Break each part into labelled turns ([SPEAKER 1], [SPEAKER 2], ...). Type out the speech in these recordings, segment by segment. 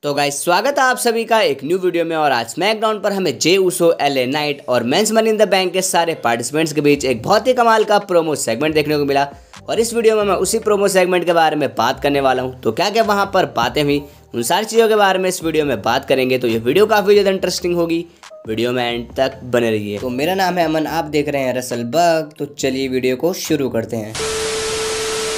[SPEAKER 1] तो गाइस स्वागत है आप सभी का एक न्यू वीडियो में। और आज स्मैकडाउन पर हमें जे उसो, एलए नाइट और men's Money in the Bank के सारे पार्टिसिपेंट्स के बीच एक बहुत ही कमाल का प्रोमो सेगमेंट देखने को मिला। और इस वीडियो में मैं उसी प्रोमो सेगमेंट के बारे में बात करने वाला हूं। तो क्या क्या वहां पर बातें हुई, उन सारी चीज़ों के बारे में इस वीडियो में बात करेंगे। तो ये वीडियो काफ़ी ज़्यादा इंटरेस्टिंग होगी, वीडियो में एंड तक बने रहिए। तो मेरा नाम है अमन, आप देख रहे हैं रसल बग। तो चलिए वीडियो को शुरू करते हैं।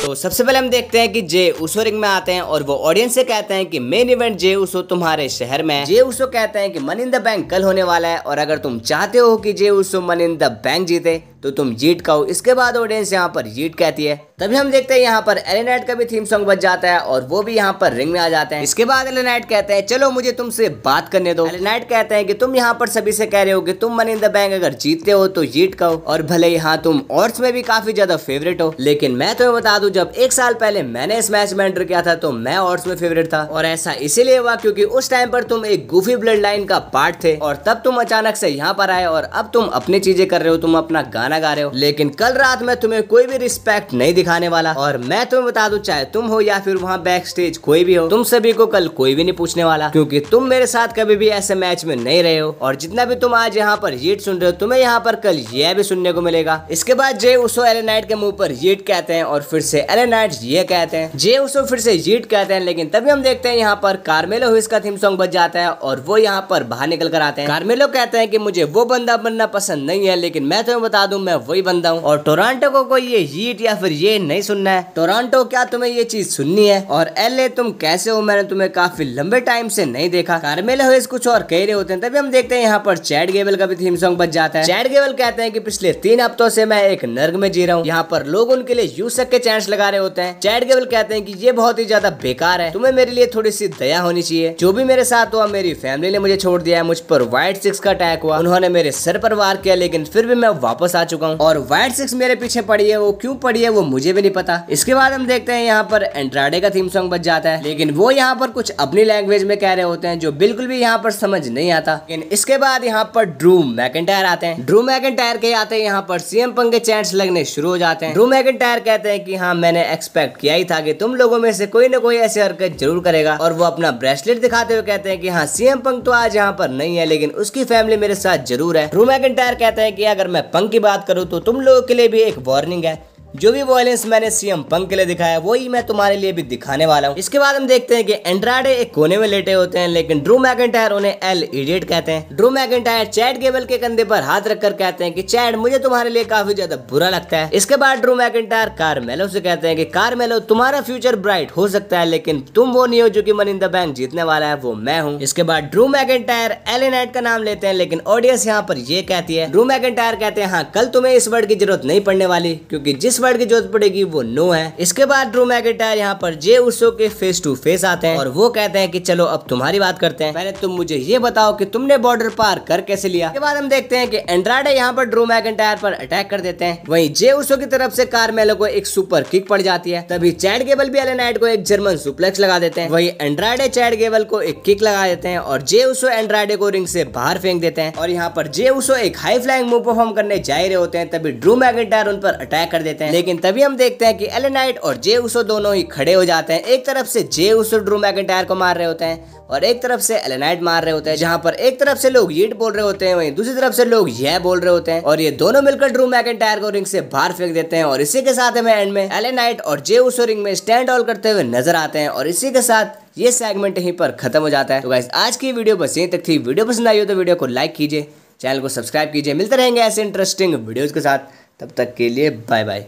[SPEAKER 1] तो सबसे पहले हम देखते हैं कि जे उसो रिंग में आते हैं और वो ऑडियंस से कहते हैं कि मेन इवेंट जे उसो तुम्हारे शहर में है। जे उसो कहते हैं कि मनी इन द बैंक कल होने वाला है और अगर तुम चाहते हो कि जे उसो मनी इन द बैंक जीते तो तुम जीत कहो। इसके बाद ऑडियंस यहाँ पर जीत कहती है। तभी हम देखते हैं यहाँ पर एले नाइट का भी थीम सॉन्ग बज जाता है और वो भी यहाँ पर रिंग में आ जाते हैं। इसके बाद एले नाइट कहते हैं चलो मुझे तुमसे बात करने दो। एले नाइट कहते हैं कि तुम यहाँ पर सभी से कह रहे हो कि तुम मनी इन द बैंक अगर जीतते हो तो जीत कहो, और भले यहाँ तुम ऑड्स में भी काफी ज्यादा फेवरेट हो, लेकिन मैं तुम्हें बता दूं जब एक साल पहले मैंने इस मैच में एंटर किया था तो मैं ऑड्स में फेवरेट था। और ऐसा इसीलिए हुआ क्योंकि उस टाइम पर तुम एक गूफी ब्लड लाइन का पार्ट थे और तब तुम अचानक से यहाँ पर आए और अब तुम अपनी चीजें कर रहे हो, तुम अपना गाना गा रहे हो। लेकिन कल रात में तुम्हें कोई भी रिस्पेक्ट नहीं दिखाने वाला। और मैं तुम्हें बता दूं चाहे तुम हो या फिर वहाँ बैक स्टेज कोई भी हो, तुम सभी को कल कोई भी नहीं पूछने वाला, क्योंकि तुम मेरे साथ कभी भी ऐसे मैच में नहीं रहे हो। और जितना भी तुम आज यहाँ पर जीत सुन रहे हो, तुम्हें यहाँ पर कल यह भी सुनने को मिलेगा। इसके बाद जे उसो एले नाइट के मुंह पर जीत कहते हैं और फिर से एले नाइट ये कहते हैं, जे उसो फिर से जीत कहते हैं। लेकिन तभी हम देखते हैं यहाँ पर कार्मेलो हुइस का थीम सॉन्ग बज जाता है और वो यहाँ पर बाहर निकल कर आते हैं। कार्मेलो कहते हैं कि मुझे वो बंदा बनना पसंद नहीं है, लेकिन मैं तुम्हें बता दूं मैं वही बंदा हूँ। और टोरंटो को कोई ये जीत या फिर ये नहीं सुनना है। टोरंटो क्या तुम्हें ये चीज सुननी है? और एले तुम कैसे हो, मैंने तुम्हें काफी लंबे टाइम से नहीं देखा। कार्मेलो हुइस कुछ और कह रहे होते हैं। तभी हम देखते हैं यहाँ पर चैड गेबल का भी थीम सॉन्ग बज जाता है। चैड गेबल कहते हैं कि पिछले 3 हफ्तों से मैं एक नर्क में जी रहा हूँ, यहाँ पर लोग उनके लिए यूसक के चांस लगा रहे होते हैं। चैड गेबल कहते हैं कि ये बहुत ही ज्यादा बेकार है, तुम्हें मेरे लिए थोड़ी सी दया होनी चाहिए। जो भी मेरे साथ हुआ, मेरी फैमिली ने मुझे छोड़ दिया है, मुझ पर व्हाइट सिक्स का अटैक हुआ, उन्होंने मेरे सर पर वार किया, लेकिन फिर भी मैं वापस आ चुका हूँ। और व्हाइट सिक्स मेरे पीछे पड़ी है, वो क्यों पड़ी है वो मुझे भी नहीं पता। इसके बाद हम देखते हैं यहाँ पर एंड्राडे का थीम सॉन्ग बज जाता है, लेकिन वो यहाँ पर कुछ अपनी लैंग्वेज में कह रहे होते हैं जो बिल्कुल भी यहाँ पर समझ नहीं आता। लेकिन इसके बाद यहाँ पर ड्रू मैकिंटायर आते हैं। ड्रू मैकिंटायर के आते हैं यहाँ पर सीएम पंक के चैंट्स लगने शुरू हो जाते हैं। ड्रू मैकिंटायर कहते हैं कि हाँ मैंने एक्सपेक्ट किया ही था कि तुम लोगों में से कोई ना कोई ऐसी हरकत जरूर करेगा। और वो अपना ब्रेसलेट दिखाते हुए कहते हैं कि हाँ सीएम पंक तो आज यहाँ पर नहीं है, लेकिन उसकी फैमिली मेरे साथ जरूर है। ड्रू मैकिंटायर कहते हैं कि अगर मैं पंक की बात करूँ तो तुम लोगों के लिए भी एक वार्निंग है, जो भी वॉयलेंस मैंने सीएम पंक के लिए दिखाया वही मैं तुम्हारे लिए भी दिखाने वाला हूँ। इसके बाद हम देखते हैं कि एंड्राडे एक कोने में लेटे होते हैं, लेकिन ड्रू मैकिंटायर उन्हें एल इडियट कहते हैं। ड्रू मैकिंटायर चैड गेबल के कंधे पर हाथ रखकर कहते हैं कि चैड मुझे तुम्हारे लिए काफी ज्यादा बुरा लगता है। इसके बाद ड्रू मैकिंटायर कार्मेलो से कहते हैं कि कार्मेलो तुम्हारा फ्यूचर ब्राइट हो सकता है, लेकिन तुम वो नहीं हो जो कि मनी इन द बैंक जीतने वाला है, वो मैं हूँ। इसके बाद ड्रू मैकिंटायर एले नाइट का नाम लेते हैं, लेकिन ऑडियंस यहाँ पर ये कहती है, ड्रू मैकिंटायर कहते हैं हाँ कल तुम्हें इस वर्ड की जरूरत नहीं पड़ने वाली, क्योंकि जिस वर्ड की जरूरत पड़ेगी वो नो है। इसके बाद ड्रू मैकिंटायर यहाँ पर जे उसो के फेस टू फेस आते हैं और वो कहते हैं कि चलो अब तुम्हारी बात करते हैं, पहले तुम मुझे ये बताओ कि तुमने बॉर्डर पार कर कैसे लिया। इसके बाद हम देखते हैं कि एंड्राडे यहाँ पर ड्रू मैकिंटायर पर अटैक कर देते हैं। वहीं जे उसो की तरफ से कार्मेलो को एक सुपर किक पड़ जाती है। तभी चैड गेबल भी एले नाइट को एक जर्मन सुप्लेक्स लगा देते हैं। वहीं एंड्राडे चैड गेबल को एक किक लगा देते हैं और जे उसो एंड्राडे को रिंग से बाहर फेंक देते हैं। और यहाँ पर जे उसो एक हाई फ्लाइंग मूव परफॉर्म करने जा रहे होते हैं, तभी ड्रू मैकिंटायर उन पर अटैक कर देते हैं। लेकिन तभी हम देखते हैं कि एले नाइट और जे उसो दोनों ही खड़े हो जाते हैं। एक तरफ से जे उसो ड्रू मैकिंटायर को मार रहे होते हैं और एक तरफ से एले नाइट मार रहे होते हैं। जहां पर एक तरफ से लोग यीट बोल रहे होते हैं, वहीं दूसरी तरफ से लोग यह बोल रहे होते हैं, और ये दोनों मिलकर ड्रू मैकिंटायर को रिंग से बाहर फेंक देते हैं। और इसी के साथ हमें एंड में एले नाइट और जे उसो रिंग में स्टैंड ऑल करते हुए नजर आते हैं। और इसी के साथ ये सेगमेंट यहीं पर खत्म हो जाता है। तो गाइस आज की वीडियो बस यहीं तक थी। वीडियो पसंद आई हो तो वीडियो को लाइक कीजिए, चैनल को सब्सक्राइब कीजिए। मिलते रहेंगे ऐसे इंटरेस्टिंग वीडियोज के साथ, तब तक के लिए बाय बाय।